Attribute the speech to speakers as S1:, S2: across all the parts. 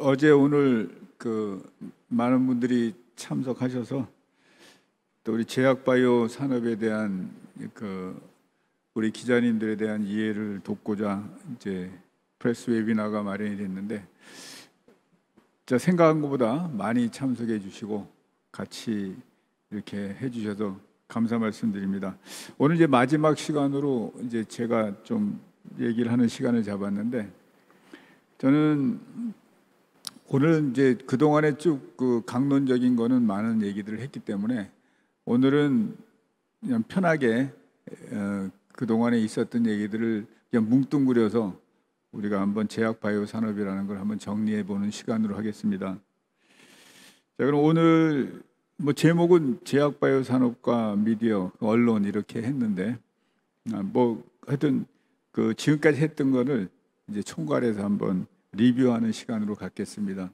S1: 어제 오늘 많은 분들이 참석하셔서 또 우리 제약바이오 산업에 대한 우리 기자님들에 대한 이해를 돕고자 이제 프레스 웨비나가 마련이 됐는데, 제가 생각한 것보다 많이 참석해 주시고 같이 이렇게 해주셔서 감사 말씀드립니다. 오늘 이제 마지막 시간으로 이제 제가 좀 얘기를 하는 시간을 잡았는데, 저는 오늘 이제 그동안에 쭉 강론적인 거는 많은 얘기들을 했기 때문에 오늘은 그냥 편하게 그동안에 있었던 얘기들을 그냥 뭉뚱그려서 우리가 한번 제약바이오 산업이라는 걸 한번 정리해 보는 시간으로 하겠습니다. 자, 그럼 오늘 제목은 제약바이오 산업과 미디어, 언론 이렇게 했는데, 하여튼 지금까지 했던 거를 이제 총괄해서 한번 리뷰하는 시간으로 갖겠습니다.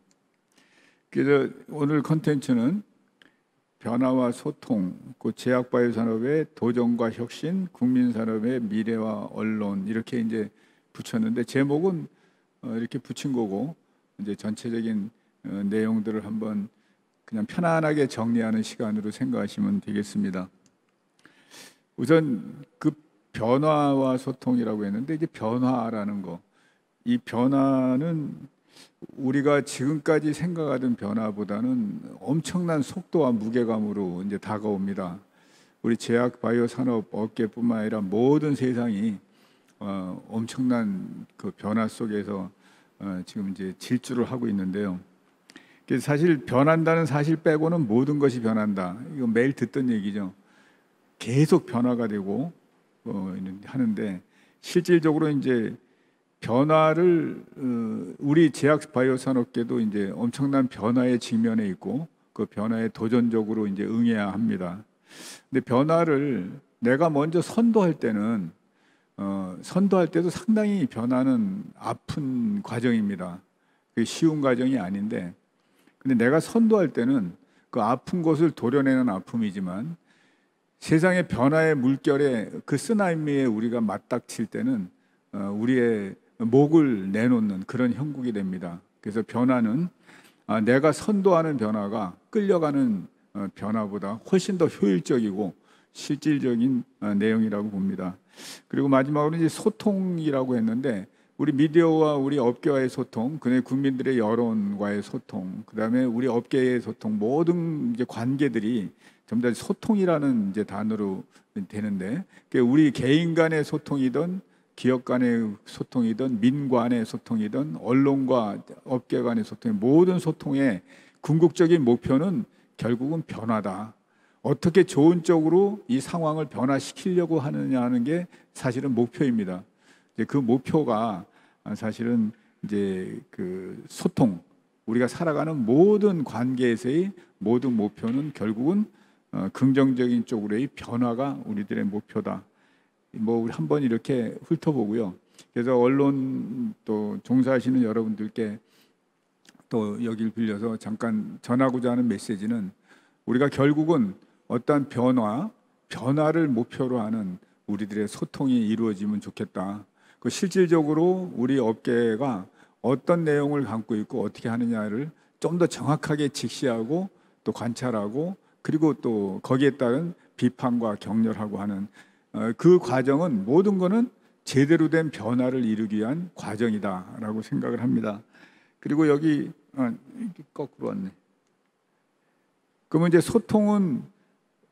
S1: 그래서 오늘 컨텐츠는 변화와 소통, 제약바이오 산업의 도전과 혁신, 국민 산업의 미래와 언론 이렇게 이제 붙였는데, 제목은 이렇게 붙인 거고, 이제 전체적인 내용들을 한번 그냥 편안하게 정리하는 시간으로 생각하시면 되겠습니다. 우선 변화와 소통이라고 했는데, 이제 변화라는 거, 이 변화는 우리가 지금까지 생각하던 변화보다는 엄청난 속도와 무게감으로 이제 다가옵니다. 우리 제약 바이오 산업 업계뿐만 아니라 모든 세상이 엄청난 변화 속에서 지금 이제 질주를 하고 있는데요. 그래서 사실 변한다는 사실 빼고는 모든 것이 변한다. 이거 매일 듣던 얘기죠. 계속 변화가 되고 하는데, 실질적으로 이제 변화를 우리 제약 바이오 산업계도 이제 엄청난 변화에 직면해 있고, 그 변화에 도전적으로 이제 응해야 합니다. 근데 변화를 내가 먼저 선도할 때는 선도할 때도 상당히 변화는 아픈 과정입니다. 그게 쉬운 과정이 아닌데, 근데 내가 선도할 때는 그 아픈 것을 도려내는 아픔이지만, 세상의 변화의 물결에 쓰나미에 우리가 맞닥칠 때는 우리의 목을 내놓는 그런 형국이 됩니다. 그래서 변화는 내가 선도하는 변화가 끌려가는 변화보다 훨씬 더 효율적이고 실질적인 내용이라고 봅니다. 그리고 마지막으로 이제 소통이라고 했는데, 우리 미디어와 우리 업계와의 소통, 그다음에 국민들의 여론과의 소통, 그다음에 우리 업계의 소통, 모든 이제 관계들이 전부 다 소통이라는 이제 단어로 되는데, 우리 개인 간의 소통이든 기업 간의 소통이든 민 간의 소통이든 언론과 업계 간의 소통, 모든 소통의 궁극적인 목표는 결국은 변화다. 어떻게 좋은 쪽으로 이 상황을 변화시키려고 하느냐 하는 게 사실은 목표입니다. 그 목표가 사실은 이제 소통, 우리가 살아가는 모든 관계에서의 모든 목표는 결국은 긍정적인 쪽으로의 변화가 우리들의 목표다. 우리 한번 이렇게 훑어보고요. 그래서 언론 또 종사하시는 여러분들께 또 여기를 빌려서 잠깐 전하고자 하는 메시지는, 우리가 결국은 어떠한 변화를 목표로 하는 우리들의 소통이 이루어지면 좋겠다. 실질적으로 우리 업계가 어떤 내용을 담고 있고 어떻게 하느냐를 좀 더 정확하게 직시하고 또 관찰하고, 그리고 또 거기에 따른 비판과 격려하고 하는 그 과정은, 모든 거는 제대로 된 변화를 이루기 위한 과정이다라고 생각을 합니다. 그리고 여기 거꾸로 왔네. 그러면 이제 소통은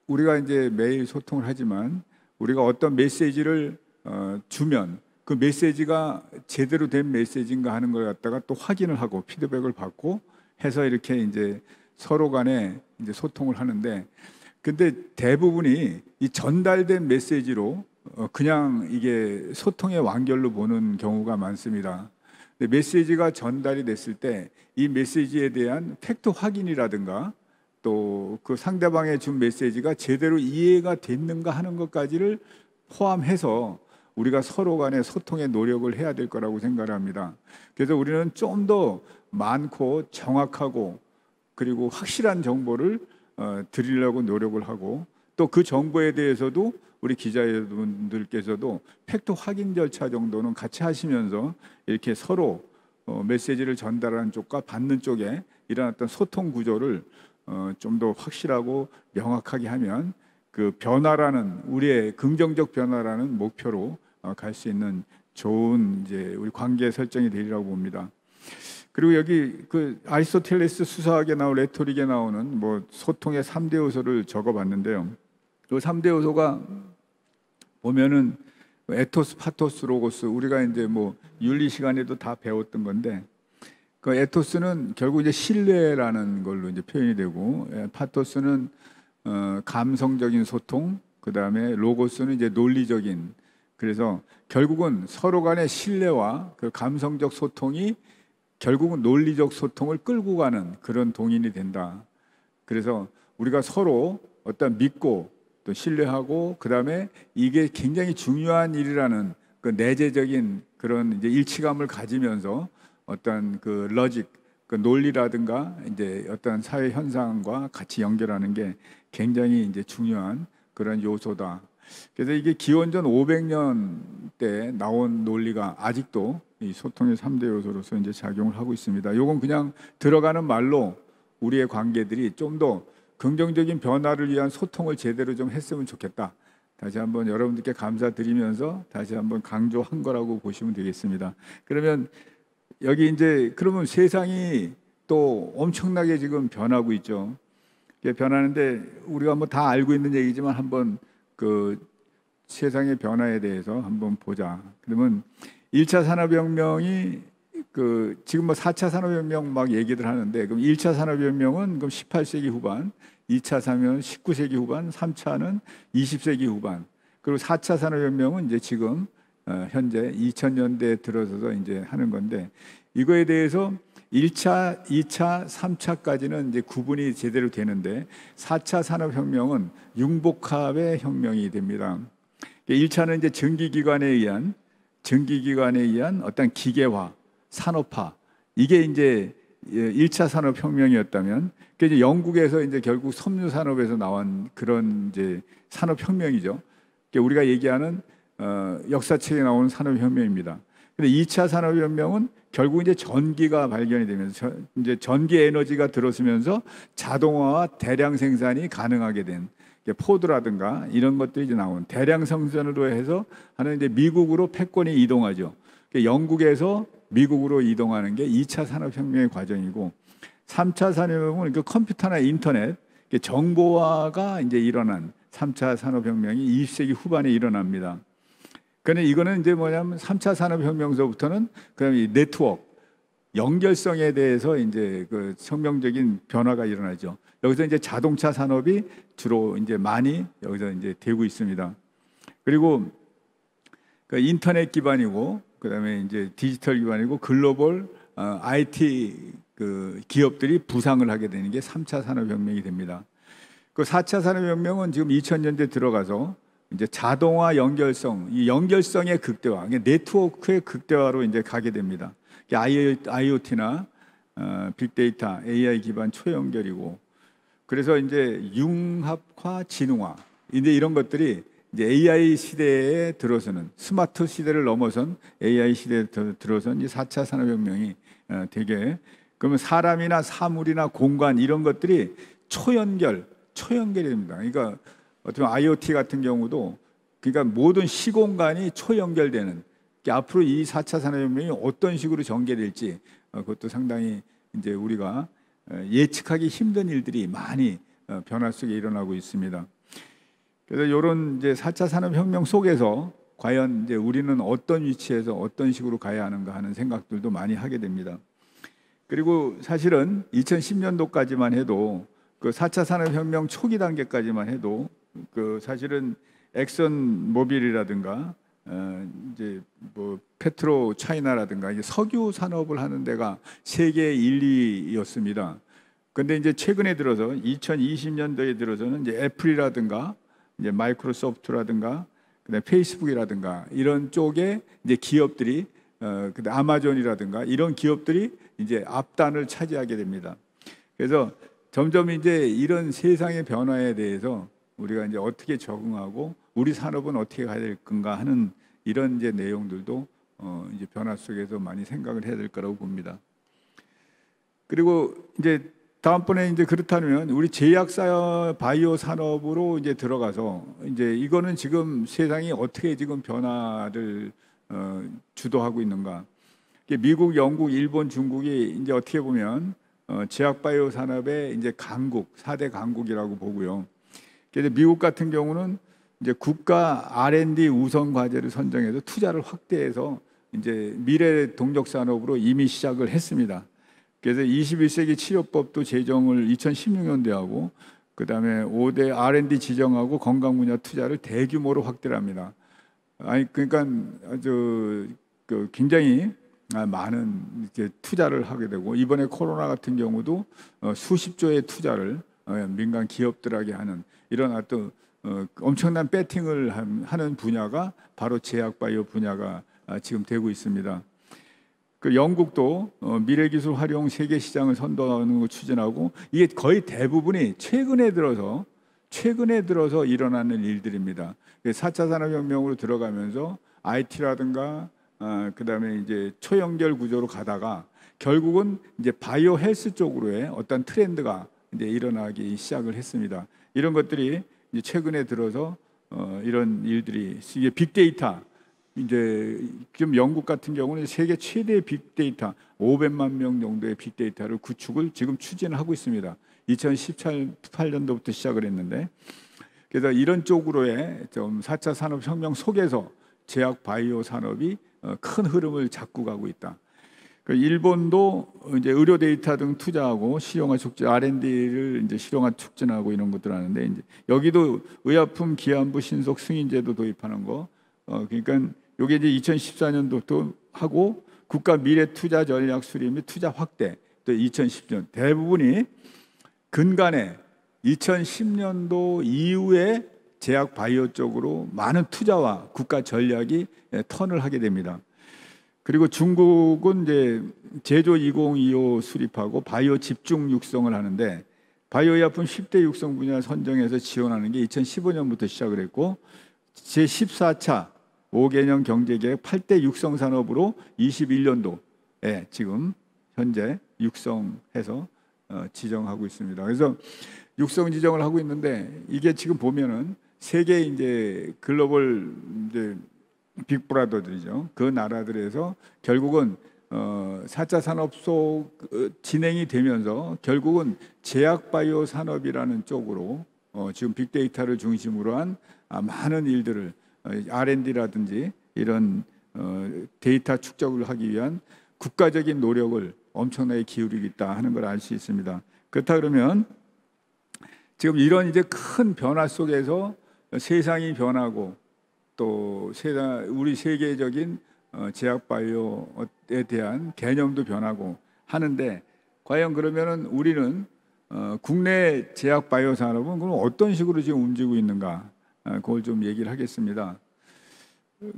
S1: 우리가 이제 매일 소통을 하지만, 우리가 어떤 메시지를 주면 그 메시지가 제대로 된 메시지인가 하는 걸 갖다가 또 확인을 하고 피드백을 받고 해서 이렇게 이제 서로 간에 이제 소통을 하는데, 근데 대부분이 이 전달된 메시지로 그냥 이게 소통의 완결로 보는 경우가 많습니다. 근데 메시지가 전달이 됐을 때 이 메시지에 대한 팩트 확인이라든가, 또 그 상대방의 준 메시지가 제대로 이해가 됐는가 하는 것까지를 포함해서 우리가 서로 간에 소통의 노력을 해야 될 거라고 생각합니다. 그래서 우리는 좀 더 많고 정확하고 그리고 확실한 정보를 드리려고 노력을 하고, 또 그 정보에 대해서도 우리 기자분들께서도 팩트 확인 절차 정도는 같이 하시면서 이렇게 서로 메시지를 전달하는 쪽과 받는 쪽에 이런 어떤 소통 구조를 좀 더 확실하고 명확하게 하면 그 변화라는 우리의 긍정적 변화라는 목표로 갈 수 있는 좋은 이제 우리 관계 설정이 되리라고 봅니다. 그리고 여기 그 아리스토텔레스 수사학에 나온 레토릭에 나오는 뭐 소통의 3대 요소를 적어봤는데요. 그 3대 요소가 보면은 에토스, 파토스, 로고스, 우리가 이제 뭐 윤리 시간에도 다 배웠던 건데, 그 에토스는 결국 이제 신뢰라는 걸로 이제 표현이 되고, 파토스는 감성적인 소통, 그 다음에 로고스는 이제 논리적인. 그래서 결국은 서로 간의 신뢰와 그 감성적 소통이 결국은 논리적 소통을 끌고 가는 그런 동인이 된다. 그래서 우리가 서로 어떤 믿고 또 신뢰하고 그 다음에 이게 굉장히 중요한 일이라는 그 내재적인 그런 이제 일치감을 가지면서 어떤 그 로직, 그 논리라든가 이제 어떤 사회 현상과 같이 연결하는 게 굉장히 이제 중요한 그런 요소다. 그래서 이게 기원전 500년 때 나온 논리가 아직도 이 소통의 3대 요소로서 이제 작용을 하고 있습니다. 요건 그냥 들어가는 말로 우리의 관계들이 좀 더 긍정적인 변화를 위한 소통을 제대로 좀 했으면 좋겠다. 다시 한번 여러분들께 감사드리면서 다시 한번 강조한 거라고 보시면 되겠습니다. 그러면 여기 이제 그러면 세상이 또 엄청나게 지금 변하고 있죠. 이게 변하는데 우리가 뭐 다 알고 있는 얘기지만 한번 그 세상의 변화에 대해서 한번 보자. 그러면 1차 산업혁명이 그 지금 뭐 4차 산업혁명 막 얘기들 하는데, 그럼 1차 산업혁명은 그럼 18세기 후반, 2차 산업혁명은 19세기 후반, 3차는 20세기 후반, 그리고 4차 산업혁명은 이제 지금 현재 2000년대에 들어서서 이제 하는 건데, 이거에 대해서 1차, 2차, 3차까지는 이제 구분이 제대로 되는데 4차 산업혁명은 융복합의 혁명이 됩니다. 1차는 이제 전기기관에 의한 어떤 기계화, 산업화, 이게 이제 1차 산업혁명이었다면, 그 이제 영국에서 이제 결국 섬유 산업에서 나온 그런 이제 산업혁명이죠. 우리가 얘기하는 역사책에 나오는 산업혁명입니다. 근데 2차 산업혁명은 결국 이제 전기가 발견이 되면서 이제 전기 에너지가 들어서면서 자동화와 대량 생산이 가능하게 된 포드라든가 이런 것들이 이제 나온 대량 생산으로 해서 하는 이제 미국으로 패권이 이동하죠. 영국에서 미국으로 이동하는 게 2차 산업혁명의 과정이고, 3차 산업혁명은 그 컴퓨터나 인터넷, 정보화가 이제 일어난 3차 산업혁명이 20세기 후반에 일어납니다. 그런데 이거는 이제 뭐냐면 3차 산업혁명서부터는 그다음에 이 네트워크, 연결성에 대해서 이제 그 혁명적인 변화가 일어나죠. 여기서 이제 자동차 산업이 주로 이제 많이 여기서 이제 되고 있습니다. 그리고 그 인터넷 기반이고, 그다음에 이제 디지털 기반이고 글로벌 IT 그 기업들이 부상을 하게 되는 게 3차 산업혁명이 됩니다. 그 4차 산업혁명은 지금 2000년대 들어가서 이제 자동화 연결성, 이 연결성의 극대화, 네트워크의 극대화로 이제 가게 됩니다. IoT나 빅데이터, AI 기반 초연결이고, 그래서 이제 융합화, 지능화, 이제 이런 것들이 이제 AI 시대에 들어서는, 스마트 시대를 넘어선 AI 시대에 들어선 이 4차 산업혁명이 되게, 그러면 사람이나 사물이나 공간 이런 것들이 초연결이 됩니다. 그러니까 어떻게 보면 IoT 같은 경우도 그러니까 모든 시공간이 초연결되는, 앞으로 이 4차 산업혁명이 어떤 식으로 전개될지 그것도 상당히 이제 우리가 예측하기 힘든 일들이 많이 변화 속에 일어나고 있습니다. 그래서 이런 이제 4차 산업혁명 속에서 과연 이제 우리는 어떤 위치에서 어떤 식으로 가야 하는가 하는 생각들도 많이 하게 됩니다. 그리고 사실은 2010년도까지만 해도 그 4차 산업혁명 초기 단계까지만 해도 그 사실은 엑선 모빌이라든가 이제 뭐 페트로 차이나라든가 이제 석유 산업을 하는 데가 세계 1, 2였습니다. 근데 이제 최근에 들어서 2020년도에 들어서는 이제 애플이라든가 이제 마이크로소프트라든가 그다음에 페이스북이라든가 이런 쪽에 이제 기업들이 그다음 아마존이라든가 이런 기업들이 이제 앞단을 차지하게 됩니다. 그래서 점점 이제 이런 세상의 변화에 대해서 우리가 이제 어떻게 적응하고 우리 산업은 어떻게 가야 될 건가 하는 이런 이제 내용들도 이제 변화 속에서 많이 생각을 해야 될 거라고 봅니다. 그리고 이제 다음번에 이제 그렇다면 우리 제약사 바이오 산업으로 이제 들어가서 이제 이거는 지금 세상이 어떻게 지금 변화를 주도하고 있는가? 미국, 영국, 일본, 중국이 이제 어떻게 보면 제약 바이오 산업의 이제 강국, 4대 강국이라고 보고요. 그래서 미국 같은 경우는 이제 국가 R&D 우선 과제를 선정해서 투자를 확대해서 이제 미래 동력 산업으로 이미 시작을 했습니다. 그래서 21세기 치료법도 제정을 2016년도에 하고 그다음에 5대 R&D 지정하고 건강 분야 투자를 대규모로 확대를 합니다. 그러니까 아주 굉장히 많은 이제 투자를 하게 되고 이번에 코로나 같은 경우도 수십조의 투자를 민간 기업들에게 하는 이런 어떤 엄청난 배팅을 하는 분야가 바로 제약 바이오 분야가 지금 되고 있습니다. 그 영국도 미래기술 활용 세계 시장을 선도하는 걸 추진하고 이게 거의 대부분이 최근에 들어서 일어나는 일들입니다. 4차 산업혁명으로 들어가면서 IT라든가 그다음에 이제 초연결 구조로 가다가 결국은 이제 바이오 헬스 쪽으로의 어떤 트렌드가 이제 일어나기 시작을 했습니다. 이런 것들이 이제 최근에 들어서 이런 일들이 이게 빅데이터 이제 지금 영국 같은 경우는 세계 최대의 빅데이터 500만 명 정도의 빅데이터를 구축을 지금 추진하고 있습니다. 2018년도부터 시작을 했는데 그래서 이런 쪽으로의 좀 4차 산업혁명 속에서 제약 바이오 산업이 큰 흐름을 잡고 가고 있다. 일본도 이제 의료 데이터 등 투자하고 실용화 촉진 R&D를 이제 실용화 촉진하고 이런 것들 하는데 이제 여기도 의약품 기한부 신속 승인제도 도입하는 거. 그러니까 이게 이제 2014년도부터 하고 국가 미래 투자 전략 수립 및 투자 확대 또 2010년 대부분이 근간에 2010년도 이후에 제약 바이오 쪽으로 많은 투자와 국가 전략이 턴을 하게 됩니다. 그리고 중국은 이제 제조 2025 수립하고 바이오 집중 육성을 하는데 바이오 의약품 10대 육성 분야 선정해서 지원하는 게 2015년부터 시작을 했고 제14차 5개년 경제계획 8대 육성 산업으로 21년도에 지금 현재 육성해서 지정하고 있습니다. 그래서 육성 지정을 하고 있는데 이게 지금 보면은 세계 이제 글로벌 이제 빅브라더들이죠. 그 나라들에서 결국은 4차 산업 속 진행이 되면서 결국은 제약 바이오 산업이라는 쪽으로 지금 빅데이터를 중심으로 한 많은 일들을 R&D라든지 이런 데이터 축적을 하기 위한 국가적인 노력을 엄청나게 기울이고 있다 하는 걸 알 수 있습니다. 그렇다 그러면 지금 이런 이제 큰 변화 속에서 세상이 변하고 또 우리 세계적인 제약 바이오에 대한 개념도 변하고 하는데 과연 그러면은 우리는 국내 제약 바이오 산업은 그럼 어떤 식으로 지금 움직이고 있는가? 그걸 좀 얘기를 하겠습니다.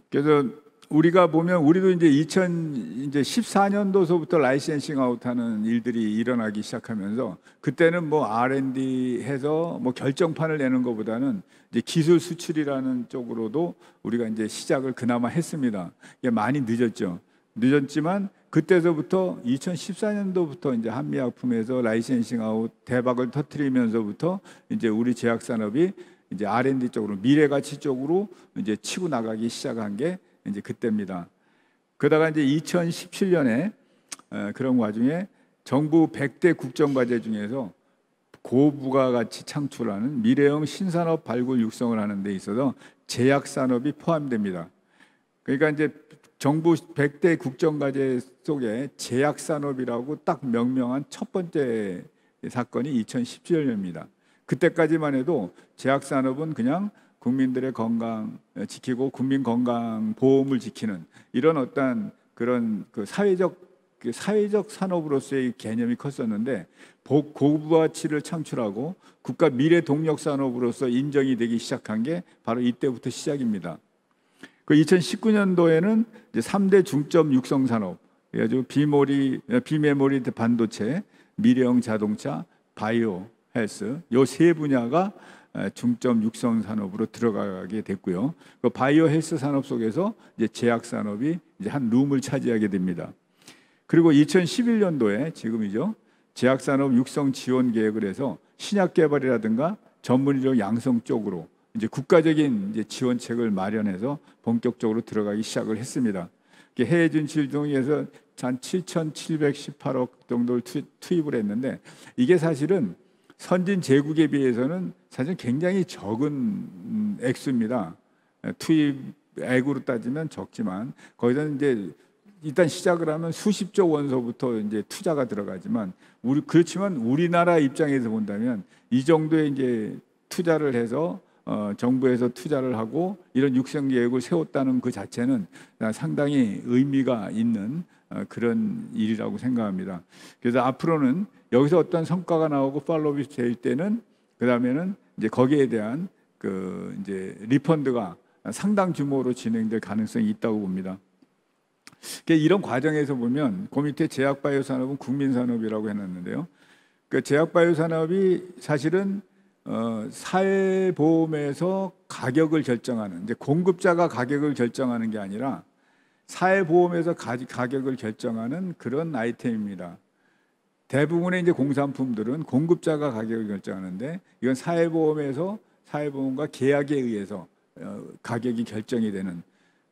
S1: 그래서 우리가 보면 우리도 이제 2014년도서부터 라이센싱 아웃하는 일들이 일어나기 시작하면서 그때는 뭐 R&D 해서 뭐 결정판을 내는 것보다는 이제 기술 수출이라는 쪽으로도 우리가 이제 시작을 그나마 했습니다. 이게 많이 늦었지만 그때서부터 2014년도부터 이제 한미약품에서 라이센싱 아웃 대박을 터뜨리면서부터 이제 우리 제약 산업이 이제 R&D 쪽으로 미래 가치 쪽으로 이제 치고 나가기 시작한 게 이제 그때입니다. 그러다가 이제 2017년에 그런 와중에 정부 100대 국정과제 중에서 고부가가치 창출하는 미래형 신산업 발굴 육성을 하는 데 있어서 제약 산업이 포함됩니다. 그러니까 이제 정부 100대 국정과제 속에 제약 산업이라고 딱 명명한 첫 번째 사건이 2017년입니다. 그때까지만 해도 제약 산업은 그냥 국민들의 건강 지키고 국민 건강 보험을 지키는 이런 어떤 그런 그 사회적 산업으로서의 개념이 컸었는데 고부가치를 창출하고 국가 미래 동력 산업으로서 인정이 되기 시작한 게 바로 이때부터 시작입니다. 그 2019년도에는 이제 3대 중점 육성 산업, 그래가지고 비메모리 반도체, 미래형 자동차, 바이오 헬스 요 세 분야가 중점 육성 산업으로 들어가게 됐고요. 그 바이오 헬스 산업 속에서 이제 제약 산업이 이제 한 룸을 차지하게 됩니다. 그리고 2011년도에 지금이죠. 제약 산업 육성 지원 계획을 해서 신약 개발이라든가 전문 인력 양성 쪽으로 이제 국가적인 이제 지원책을 마련해서 본격적으로 들어가기 시작을 했습니다. 해외 진출 등에서 한 7,718억 정도를 투입을 했는데 이게 사실은 선진 제국에 비해서는 사실 굉장히 적은 액수입니다. 투입액으로 따지면 적지만 거기서 이제 일단 시작을 하면 수십조 원서부터 이제 투자가 들어가지만 그렇지만 우리나라 입장에서 본다면 이 정도의 이제 투자를 해서 정부에서 투자를 하고 이런 육성 계획을 세웠다는 그 자체는 상당히 의미가 있는 그런 일이라고 생각합니다. 그래서 앞으로는 여기서 어떤 성과가 나오고 팔로우업이 될 때는 그 다음에는 이제 거기에 대한 그 이제 리펀드가 상당 규모로 진행될 가능성이 있다고 봅니다. 이런 과정에서 보면 그 밑에 제약바이오 산업은 국민산업이라고 해놨는데요. 그 제약바이오 산업이 사실은 사회보험에서 가격을 결정하는 이제 공급자가 가격을 결정하는 게 아니라 사회보험에서 가격을 결정하는 그런 아이템입니다. 대부분의 이제 공산품들은 공급자가 가격을 결정하는데 이건 사회보험과 계약에 의해서 가격이 결정이 되는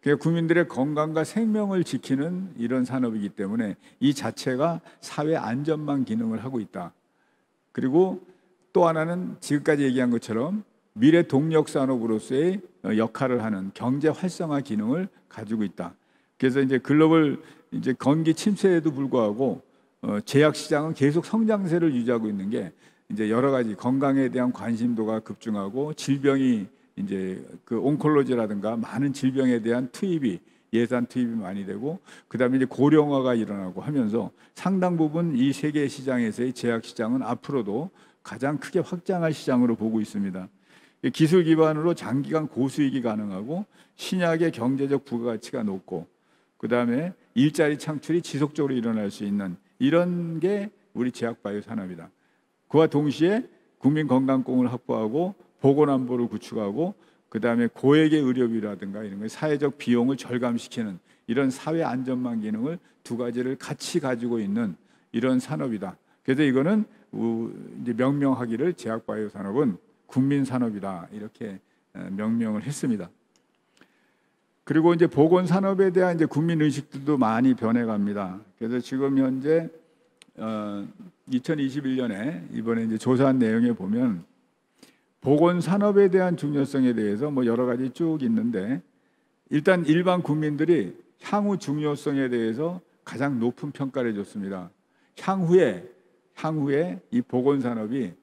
S1: 그러니까 국민들의 건강과 생명을 지키는 이런 산업이기 때문에 이 자체가 사회 안전망 기능을 하고 있다. 그리고 또 하나는 지금까지 얘기한 것처럼 미래 동력 산업으로서의 역할을 하는 경제 활성화 기능을 가지고 있다. 그래서 이제 글로벌 이제 건기 침체에도 불구하고 제약 시장은 계속 성장세를 유지하고 있는 게 이제 여러 가지 건강에 대한 관심도가 급증하고 질병이 이제 그 온콜로지라든가 많은 질병에 대한 예산 투입이 많이 되고 그다음에 이제 고령화가 일어나고 하면서 상당 부분 이 세계 시장에서의 제약 시장은 앞으로도 가장 크게 확장할 시장으로 보고 있습니다. 기술 기반으로 장기간 고수익이 가능하고 신약의 경제적 부가가치가 높고 그다음에 일자리 창출이 지속적으로 일어날 수 있는 이런 게 우리 제약바이오 산업이다. 그와 동시에 국민 건강공을 확보하고 보건안보를 구축하고 그다음에 고액의 의료비라든가 이런 거 사회적 비용을 절감시키는 이런 사회 안전망 기능을 두 가지를 같이 가지고 있는 이런 산업이다. 그래서 이거는 이제 명명하기를 제약바이오 산업은 국민 산업이다 이렇게 명명을 했습니다. 그리고 이제 보건 산업에 대한 이제 국민 의식들도 많이 변해갑니다. 그래서 지금 현재 2021년에 이번에 이제 조사한 내용에 보면 보건 산업에 대한 중요성에 대해서 뭐 여러 가지 쭉 있는데 일단 일반 국민들이 향후 중요성에 대해서 가장 높은 평가를 해줬습니다. 향후에 이 보건 산업이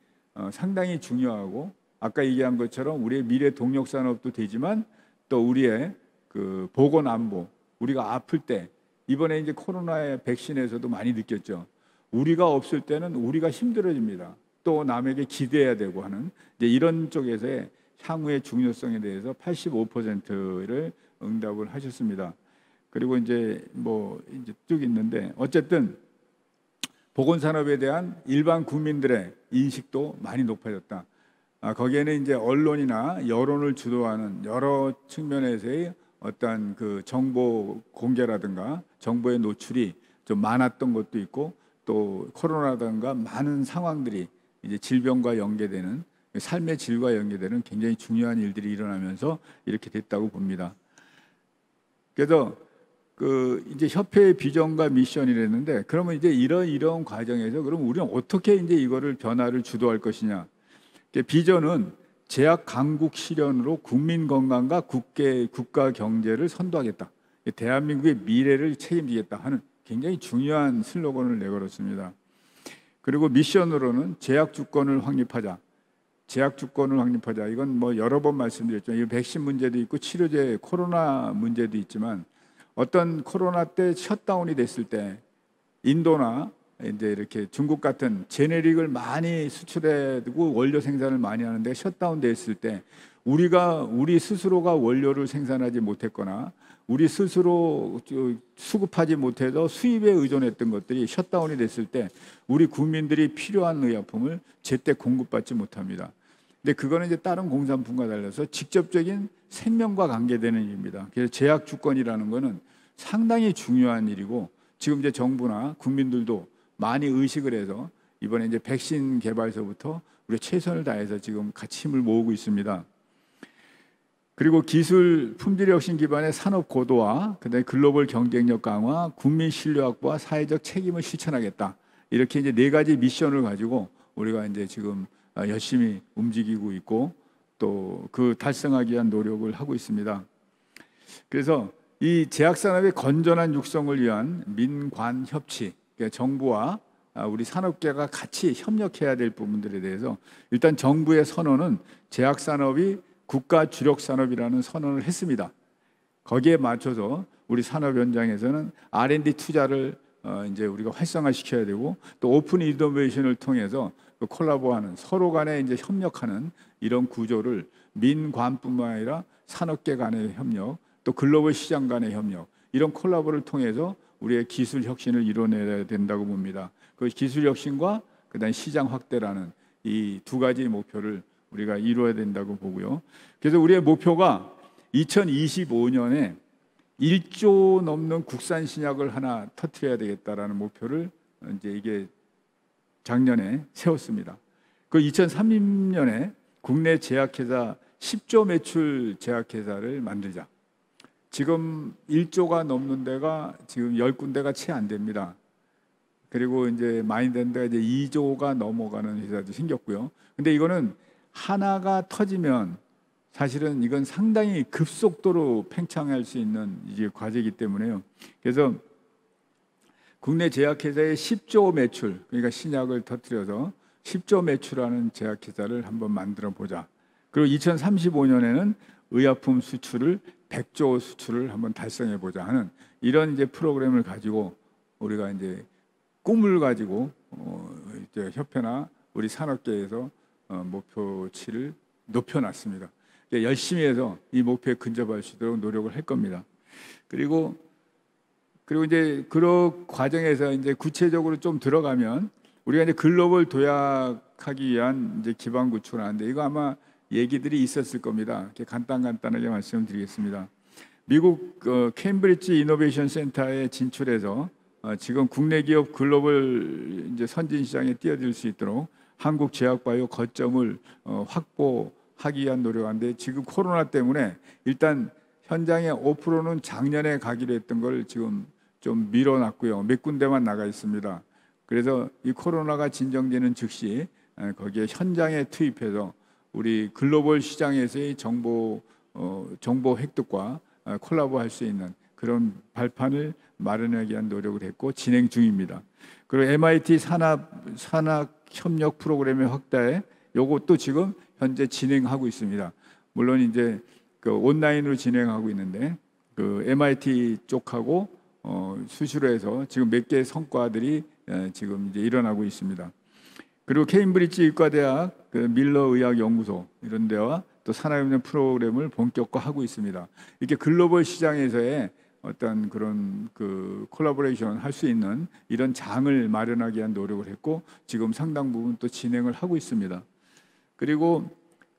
S1: 상당히 중요하고 아까 얘기한 것처럼 우리의 미래 동력 산업도 되지만 또 우리의 그 보건 안보 우리가 아플 때 이번에 이제 코로나의 백신에서도 많이 느꼈죠. 우리가 없을 때는 우리가 힘들어집니다. 또 남에게 기대해야 되고 하는 이제 이런 쪽에서의 향후의 중요성에 대해서 85%를 응답을 하셨습니다. 그리고 이제 뭐 이제 쭉 있는데 어쨌든 보건 산업에 대한 일반 국민들의 인식도 많이 높아졌다. 거기에는 이제 언론이나 여론을 주도하는 여러 측면에서의 어떤 그 정보 공개라든가 정보의 노출이 좀 많았던 것도 있고 또 코로나라든가 많은 상황들이 이제 질병과 연계되는 삶의 질과 연계되는 굉장히 중요한 일들이 일어나면서 이렇게 됐다고 봅니다. 그래서 그 이제 협회의 비전과 미션이랬는데 그러면 이제 이런 과정에서 그럼 우리는 어떻게 이제 이거를 변화를 주도할 것이냐? 비전은 제약 강국 실현으로 국민 건강과 국가 경제를 선도하겠다. 대한민국의 미래를 책임지겠다 하는 굉장히 중요한 슬로건을 내걸었습니다. 그리고 미션으로는 제약 주권을 확립하자. 이건 뭐 여러 번 말씀드렸죠. 이 백신 문제도 있고 치료제 코로나 문제도 있지만 어떤 코로나 때 셧다운이 됐을 때 인도나 이제 이렇게 중국 같은 제네릭을 많이 수출해두고 원료 생산을 많이 하는데 셧다운 됐을 때 우리 스스로가 원료를 생산하지 못했거나 우리 스스로 수급하지 못해서 수입에 의존했던 것들이 셧다운이 됐을 때 우리 국민들이 필요한 의약품을 제때 공급받지 못합니다. 근데 그거는 이제 다른 공산품과 달라서 직접적인 생명과 관계되는 일입니다. 그래서 제약 주권이라는 거는 상당히 중요한 일이고, 지금 이제 정부나 국민들도 많이 의식을 해서 이번에 이제 백신 개발서부터 우리 최선을 다해서 지금 같이 힘을 모으고 있습니다. 그리고 기술 품질 혁신 기반의 산업 고도화, 그다음에 글로벌 경쟁력 강화, 국민 신뢰 확보와 사회적 책임을 실천하겠다. 이렇게 이제 네 가지 미션을 가지고 우리가 이제 지금 열심히 움직이고 있고 또 그 달성하기 위한 노력을 하고 있습니다. 그래서 이 제약산업의 건전한 육성을 위한 민관 협치, 그러니까 정부와 우리 산업계가 같이 협력해야 될 부분들에 대해서 일단 정부의 선언은 제약산업이 국가 주력 산업이라는 선언을 했습니다. 거기에 맞춰서 우리 산업 현장에서는 R&D 투자를 이제 우리가 활성화시켜야 되고, 또 오픈 이노베이션을 통해서 콜라보하는, 서로 간에 이제 협력하는 이런 구조를 민관뿐만 아니라 산업계 간의 협력, 또 글로벌 시장 간의 협력, 이런 콜라보를 통해서 우리의 기술 혁신을 이뤄내야 된다고 봅니다. 그 기술 혁신과 그다음 시장 확대라는 이 두 가지 목표를 우리가 이루어야 된다고 보고요. 그래서 우리의 목표가 2025년에 1조 넘는 국산 신약을 하나 터뜨려야 되겠다라는 목표를 이제 이게 작년에 세웠습니다. 그 2030년에 국내 제약회사 10조 매출 제약회사를 만들자. 지금 1조가 넘는 데가 지금 10군데가 채 안 됩니다. 그리고 이제 많이 된 데가 이제 2조가 넘어가는 회사도 생겼고요. 근데 이거는 하나가 터지면 사실은 이건 상당히 급속도로 팽창할 수 있는 이제 과제이기 때문에요. 그래서 국내 제약회사의 10조 매출, 그러니까 신약을 터뜨려서 10조 매출하는 제약회사를 한번 만들어 보자. 그리고 2035년에는 의약품 수출을 100조 수출을 한번 달성해 보자 하는 이런 이제 프로그램을 가지고 우리가 이제 꿈을 가지고 이제 협회나 우리 산업계에서 목표치를 높여놨습니다. 열심히 해서 이 목표에 근접할 수 있도록 노력을 할 겁니다. 그리고 이제 그런 과정에서 이제 구체적으로 좀 들어가면 우리가 이제 글로벌 도약하기 위한 이제 기반 구축을 하는데, 이거 아마 얘기들이 있었을 겁니다. 이렇게 간단하게 말씀드리겠습니다. 미국 케임브리지 이노베이션 센터에 진출해서 지금 국내 기업 글로벌 이제 선진 시장에 뛰어들 수 있도록 한국 제약바이오 거점을 확보하기 위한 노력하는데, 지금 코로나 때문에 일단 현장에 5%는 작년에 가기로 했던 걸 지금 좀 밀어놨고요. 몇 군데만 나가 있습니다. 그래서 이 코로나가 진정되는 즉시 거기에 현장에 투입해서 우리 글로벌 시장에서의 정보 획득과 콜라보할 수 있는 그런 발판을 마련하기 위한 노력을 했고 진행 중입니다. 그리고 MIT 산학협력 프로그램의 확대, 요것도 지금 현재 진행하고 있습니다. 물론 이제 그 온라인으로 진행하고 있는데 그 MIT 쪽하고 수시로 해서 지금 몇 개의 성과들이 지금 이제 일어나고 있습니다. 그리고 케임브리지 의과대학, 그 밀러 의학연구소 이런 데와 또 산학협력 프로그램을 본격화하고 있습니다. 이렇게 글로벌 시장에서의 어떤 그런 그 콜라보레이션 할 수 있는 이런 장을 마련하기 위한 노력을 했고 지금 상당 부분 또 진행을 하고 있습니다. 그리고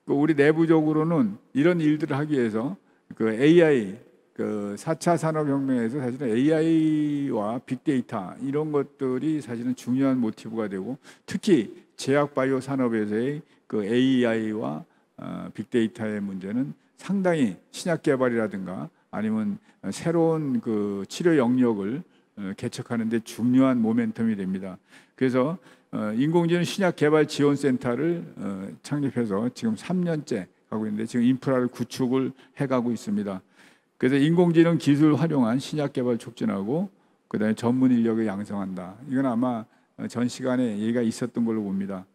S1: 우리 내부적으로는 이런 일들을 하기 위해서 그 AI, 그 4차 산업혁명에서 사실은 AI와 빅데이터 이런 것들이 사실은 중요한 모티브가 되고, 특히 제약바이오 산업에서의 그 AI와 빅데이터의 문제는 상당히 신약 개발이라든가 아니면 새로운 그 치료 영역을 개척하는 데 중요한 모멘텀이 됩니다. 그래서 인공지능 신약 개발 지원 센터를 창립해서 지금 3년째 가고 있는데 지금 인프라를 구축을 해가고 있습니다. 그래서 인공지능 기술 활용한 신약 개발 촉진하고 그다음에 전문 인력을 양성한다. 이건 아마 전 시간에 얘기가 있었던 걸로 봅니다.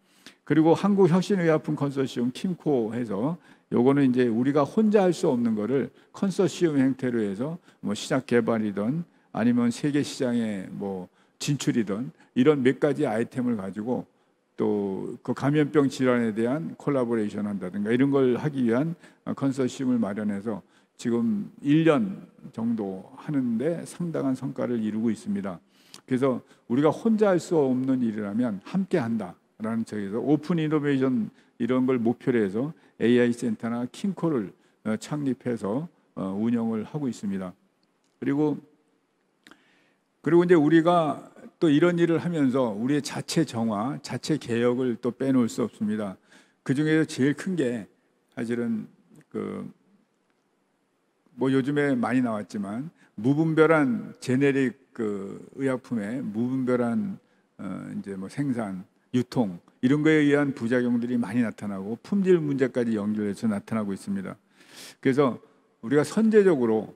S1: 그리고 한국혁신의약품 컨소시엄 킴코 해서 요거는 이제 우리가 혼자 할 수 없는 거를 컨소시엄 형태로 해서 뭐 시작 개발이든 아니면 세계 시장에 뭐 진출이든 이런 몇 가지 아이템을 가지고 또 그 감염병 질환에 대한 콜라보레이션 한다든가 이런 걸 하기 위한 컨소시엄을 마련해서 지금 1년 정도 하는데 상당한 성과를 이루고 있습니다. 그래서 우리가 혼자 할 수 없는 일이라면 함께 한다. 라는 쪽에서 오픈 이노베이션 이런 걸 목표로 해서 AI 센터나 킹코를 창립해서 운영을 하고 있습니다. 그리고 이제 우리가 또 이런 일을 하면서 우리의 자체 정화, 자체 개혁을 또 빼놓을 수 없습니다. 그 중에서 제일 큰 게 사실은 뭐 요즘에 많이 나왔지만 무분별한 제네릭 의약품의 무분별한 이제 뭐 생산, 유통 이런 거에 의한 부작용들이 많이 나타나고 품질 문제까지 연결해서 나타나고 있습니다. 그래서 우리가 선제적으로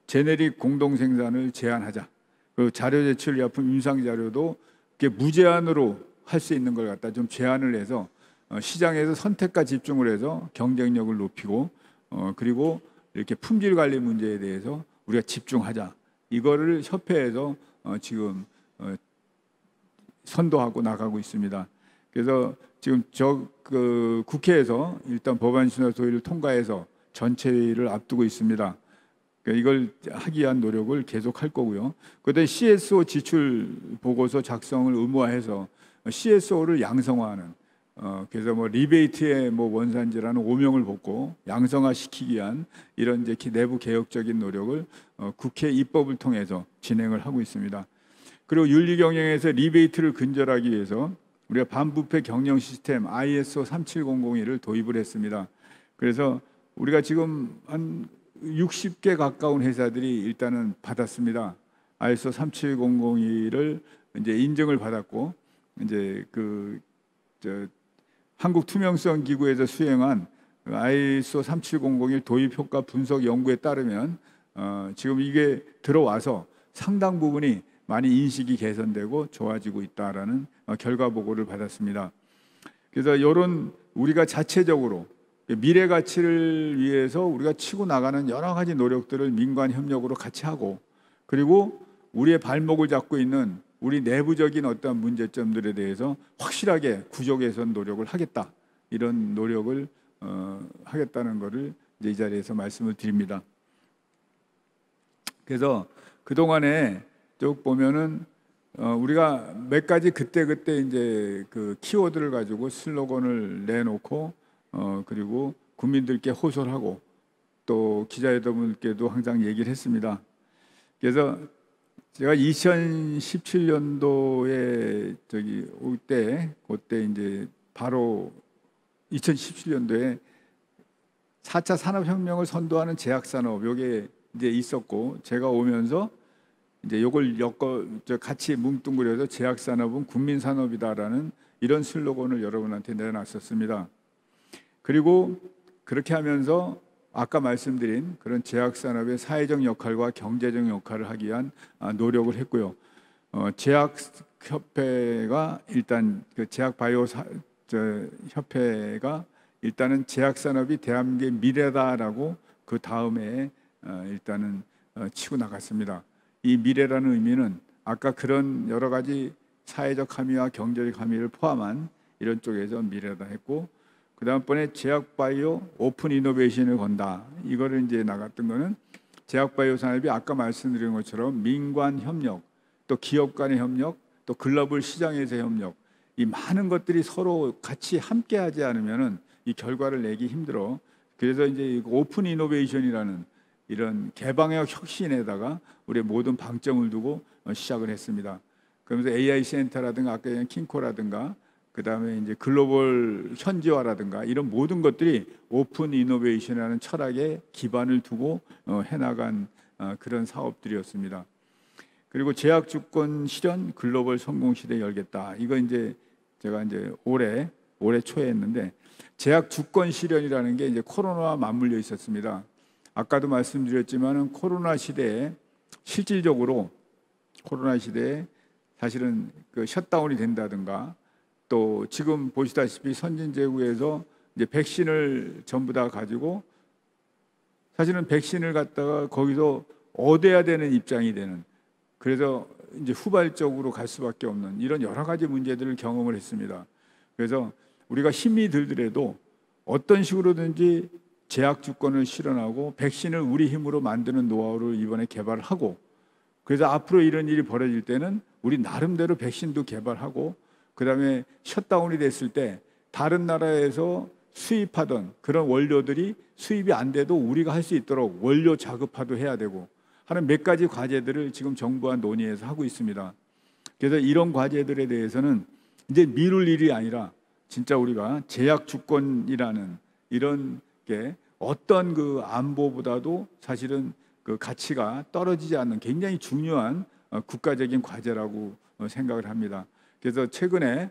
S1: 제네릭 공동 생산을 제한하자. 그리고 자료 제출 의약품 임상 자료도 무제한으로 할 수 있는 걸 갖다 좀 제한을 해서 시장에서 선택과 집중을 해서 경쟁력을 높이고 그리고 이렇게 품질 관리 문제에 대해서 우리가 집중하자. 이거를 협회에서 지금 선도하고 나가고 있습니다. 그래서 지금 국회에서 일단 법안 신설 소위를 통과해서 전체 회의를 앞두고 있습니다. 그러니까 이걸 하기 위한 노력을 계속할 거고요. 그다음에 CSO 지출 보고서 작성을 의무화해서 CSO를 양성화하는 그래서 뭐 리베이트의 뭐 원산지라는 오명을 벗고 양성화시키기 위한 이런 이제 내부 개혁적인 노력을 국회 입법을 통해서 진행을 하고 있습니다. 그리고 윤리 경영에서 리베이트를 근절하기 위해서 우리가 반부패 경영 시스템 ISO 37001을 도입을 했습니다. 그래서 우리가 지금 한 60개 가까운 회사들이 일단은 받았습니다. ISO 37001을 이제 인증을 받았고 이제 한국 투명성 기구에서 수행한 ISO 3701 도입 효과 분석 연구에 따르면 지금 이게 들어와서 상당 부분이 많이 인식이 개선되고 좋아지고 있다라는 결과 보고를 받았습니다. 그래서 이런 우리가 자체적으로 미래 가치를 위해서 우리가 치고 나가는 여러 가지 노력들을 민관 협력으로 같이 하고 그리고 우리의 발목을 잡고 있는 우리 내부적인 어떤 문제점들에 대해서 확실하게 구조 개선 노력을 하겠다. 이런 노력을 하겠다는 것을 이제 이 자리에서 말씀을 드립니다. 그래서 그동안에 쭉 보면은 우리가 몇 가지 그때 이제 그 키워드를 가지고 슬로건을 내놓고 그리고 국민들께 호소를 하고 또 기자여러분들께도 항상 얘기를 했습니다. 그래서 제가 2017년도에 그때 이제 바로 2017년도에 4차 산업혁명을 선도하는 제약산업 요게 이제 있었고 제가 오면서 이제 요걸 같이 뭉뚱그려서 제약산업은 국민산업이다라는 이런 슬로건을 여러분한테 내놨었습니다. 그리고 그렇게 하면서 아까 말씀드린 그런 제약산업의 사회적 역할과 경제적 역할을 하기 위한 노력을 했고요. 제약협회가 일단 제약바이오 협회가 일단은 제약산업이 대한민국의 미래다라고 그 다음에 일단은 치고 나갔습니다. 이 미래라는 의미는 아까 그런 여러 가지 사회적 함의와 경제적 함의를 포함한 이런 쪽에서 미래다 했고 그 다음번에 제약바이오 오픈 이노베이션을 건다. 이거를 이제 나갔던 거는 제약바이오 산업이 아까 말씀드린 것처럼 민관 협력, 또 기업 간의 협력, 또 글로벌 시장에서의 협력 이 많은 것들이 서로 같이 함께하지 않으면은 이 결과를 내기 힘들어. 그래서 이제 오픈 이노베이션이라는 이런 개방적 혁신에다가 우리의 모든 방점을 두고 시작을 했습니다. 그러면서 AI 센터라든가 아까 얘기한 킹코라든가 그 다음에 이제 글로벌 현지화라든가 이런 모든 것들이 오픈 이노베이션이라는 철학에 기반을 두고 해나간 그런 사업들이었습니다. 그리고 제약 주권 실현 글로벌 성공 시대 열겠다. 이거 이제 제가 이제 올해 초에 했는데 제약 주권 실현이라는 게 이제 코로나와 맞물려 있었습니다. 아까도 말씀드렸지만은 코로나 시대에 실질적으로 코로나 시대에 사실은 그 셧다운이 된다든가 또 지금 보시다시피 선진제국에서 이제 백신을 전부 다 가지고 사실은 백신을 갖다가 거기서 얻어야 되는 입장이 되는 그래서 이제 후발적으로 갈 수밖에 없는 이런 여러 가지 문제들을 경험을 했습니다. 그래서 우리가 힘이 들더라도 어떤 식으로든지 제약 주권을 실현하고 백신을 우리 힘으로 만드는 노하우를 이번에 개발을 하고 그래서 앞으로 이런 일이 벌어질 때는 우리 나름대로 백신도 개발하고 그다음에 셧다운이 됐을 때 다른 나라에서 수입하던 그런 원료들이 수입이 안 돼도 우리가 할 수 있도록 원료 자급화도 해야 되고 하는 몇 가지 과제들을 지금 정부와 논의해서 하고 있습니다. 그래서 이런 과제들에 대해서는 이제 미룰 일이 아니라 진짜 우리가 제약 주권이라는 이런 게 어떤 그 안보보다도 사실은 그 가치가 떨어지지 않는 굉장히 중요한 국가적인 과제라고 생각을 합니다. 그래서 최근에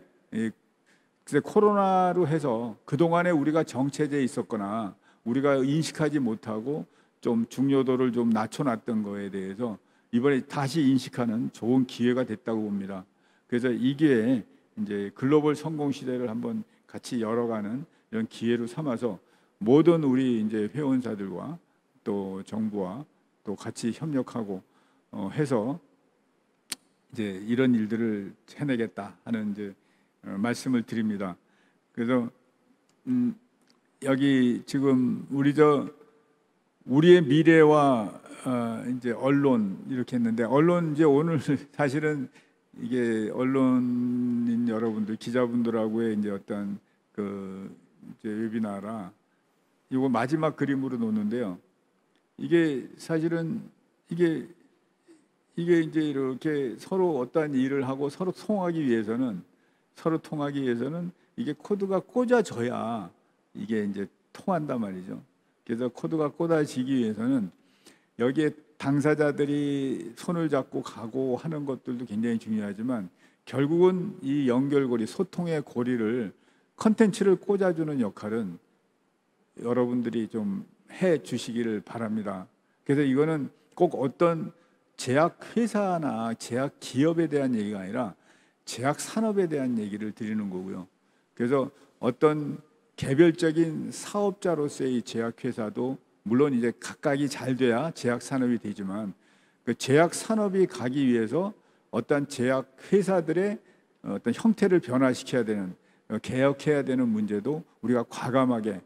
S1: 글쎄 코로나로 해서 그동안에 우리가 정체돼 있었거나 우리가 인식하지 못하고 좀 중요도를 좀 낮춰놨던 거에 대해서 이번에 다시 인식하는 좋은 기회가 됐다고 봅니다. 그래서 이 기회에 이제 글로벌 성공 시대를 한번 같이 열어가는 이런 기회로 삼아서 모든 우리 이제 회원사들과 또 정부와 또 같이 협력하고 해서 이제 이런 일들을 해내겠다 하는 이제 말씀을 드립니다. 그래서 여기 지금 우리의 미래와 이제 언론 이렇게 했는데 언론 이제 오늘 사실은 이게 언론인 여러분들 기자분들하고의 이제 어떤 그 이제 웨비나라 이거 마지막 그림으로 놓는데요. 이게 사실은 이게 이제 이렇게 서로 어떤 일을 하고 서로 통하기 위해서는 이게 코드가 꽂아져야 이게 이제 통한단 말이죠. 그래서 코드가 꽂아지기 위해서는 여기에 당사자들이 손을 잡고 가고 하는 것들도 굉장히 중요하지만 결국은 이 연결고리, 소통의 고리를 컨텐츠를 꽂아주는 역할은 여러분들이 좀 해 주시기를 바랍니다. 그래서 이거는 꼭 어떤 제약 회사나 제약 기업에 대한 얘기가 아니라 제약 산업에 대한 얘기를 드리는 거고요. 그래서 어떤 개별적인 사업자로서의 제약 회사도 물론 이제 각각이 잘 돼야 제약 산업이 되지만 그 제약 산업이 가기 위해서 어떤 제약 회사들의 어떤 형태를 변화시켜야 되는 개혁해야 되는 문제도 우리가 과감하게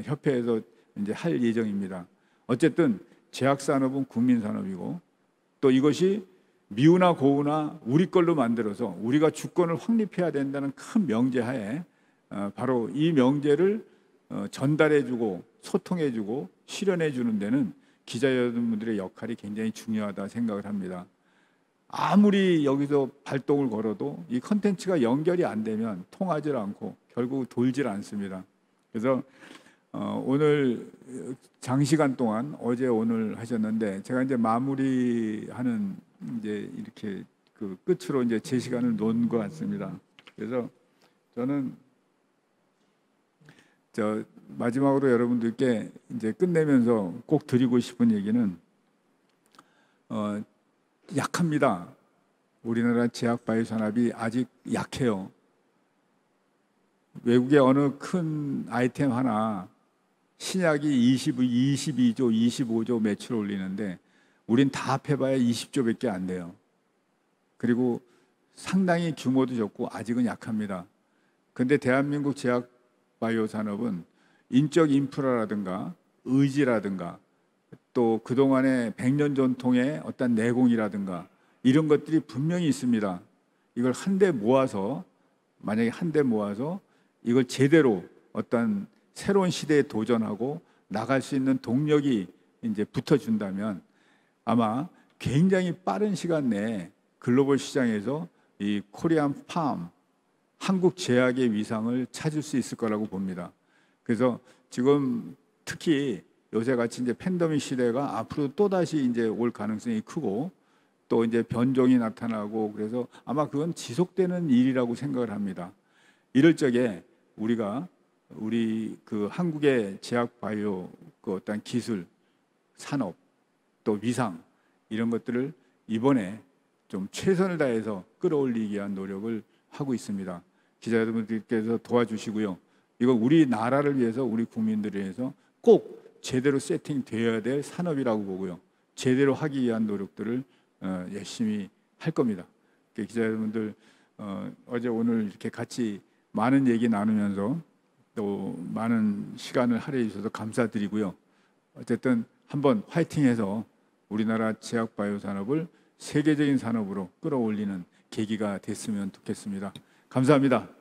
S1: 협회에서 이제 할 예정입니다. 어쨌든 제약 산업은 국민 산업이고 또 이것이 미우나 고우나 우리 걸로 만들어서 우리가 주권을 확립해야 된다는 큰 명제하에 바로 이 명제를 전달해주고 소통해주고 실현해주는 데는 기자 여러분들의 역할이 굉장히 중요하다 생각을 합니다. 아무리 여기서 발동을 걸어도 이 컨텐츠가 연결이 안 되면 통하지 않고 결국 돌질 않습니다. 그래서 오늘 장시간 동안 어제 오늘 하셨는데 제가 이제 마무리하는 이제 이렇게 그 끝으로 이제 제 시간을 놓은 것 같습니다. 그래서 저는 마지막으로 여러분들께 이제 끝내면서 꼭 드리고 싶은 얘기는 약합니다. 우리나라 제약 바이오 산업이 아직 약해요. 외국의 어느 큰 아이템 하나 신약이 22조, 25조 매출 올리는데 우린 다 합해봐야 20조밖에 안 돼요. 그리고 상당히 규모도 적고 아직은 약합니다. 그런데 대한민국 제약 바이오 산업은 인적 인프라라든가 의지라든가 또 그동안의 100년 전통의 어떤 내공이라든가 이런 것들이 분명히 있습니다. 이걸 한데 모아서 만약에 한데 모아서 이걸 제대로 어떤 새로운 시대에 도전하고 나갈 수 있는 동력이 이제 붙어준다면 아마 굉장히 빠른 시간 내에 글로벌 시장에서 이 코리안 팜 한국 제약의 위상을 찾을 수 있을 거라고 봅니다. 그래서 지금 특히 요새 같이 이제 팬데믹 시대가 앞으로 또 다시 이제 올 가능성이 크고 또 이제 변종이 나타나고 그래서 아마 그건 지속되는 일이라고 생각을 합니다. 이럴 적에 우리 그 한국의 제약 바이오 그 어떤 기술, 산업, 또 위상 이런 것들을 이번에 좀 최선을 다해서 끌어올리기 위한 노력을 하고 있습니다. 기자 여러분들께서 도와주시고요. 이거 우리나라를 위해서 우리 국민들을 위해서 꼭 제대로 세팅되어야 될 산업이라고 보고요. 제대로 하기 위한 노력들을 열심히 할 겁니다. 기자 여러분들 어제 오늘 이렇게 같이 많은 얘기 나누면서 또 많은 시간을 할애해 주셔서 감사드리고요. 어쨌든 한번 화이팅해서 우리나라 제약 바이오 산업을 세계적인 산업으로 끌어올리는 계기가 됐으면 좋겠습니다. 감사합니다.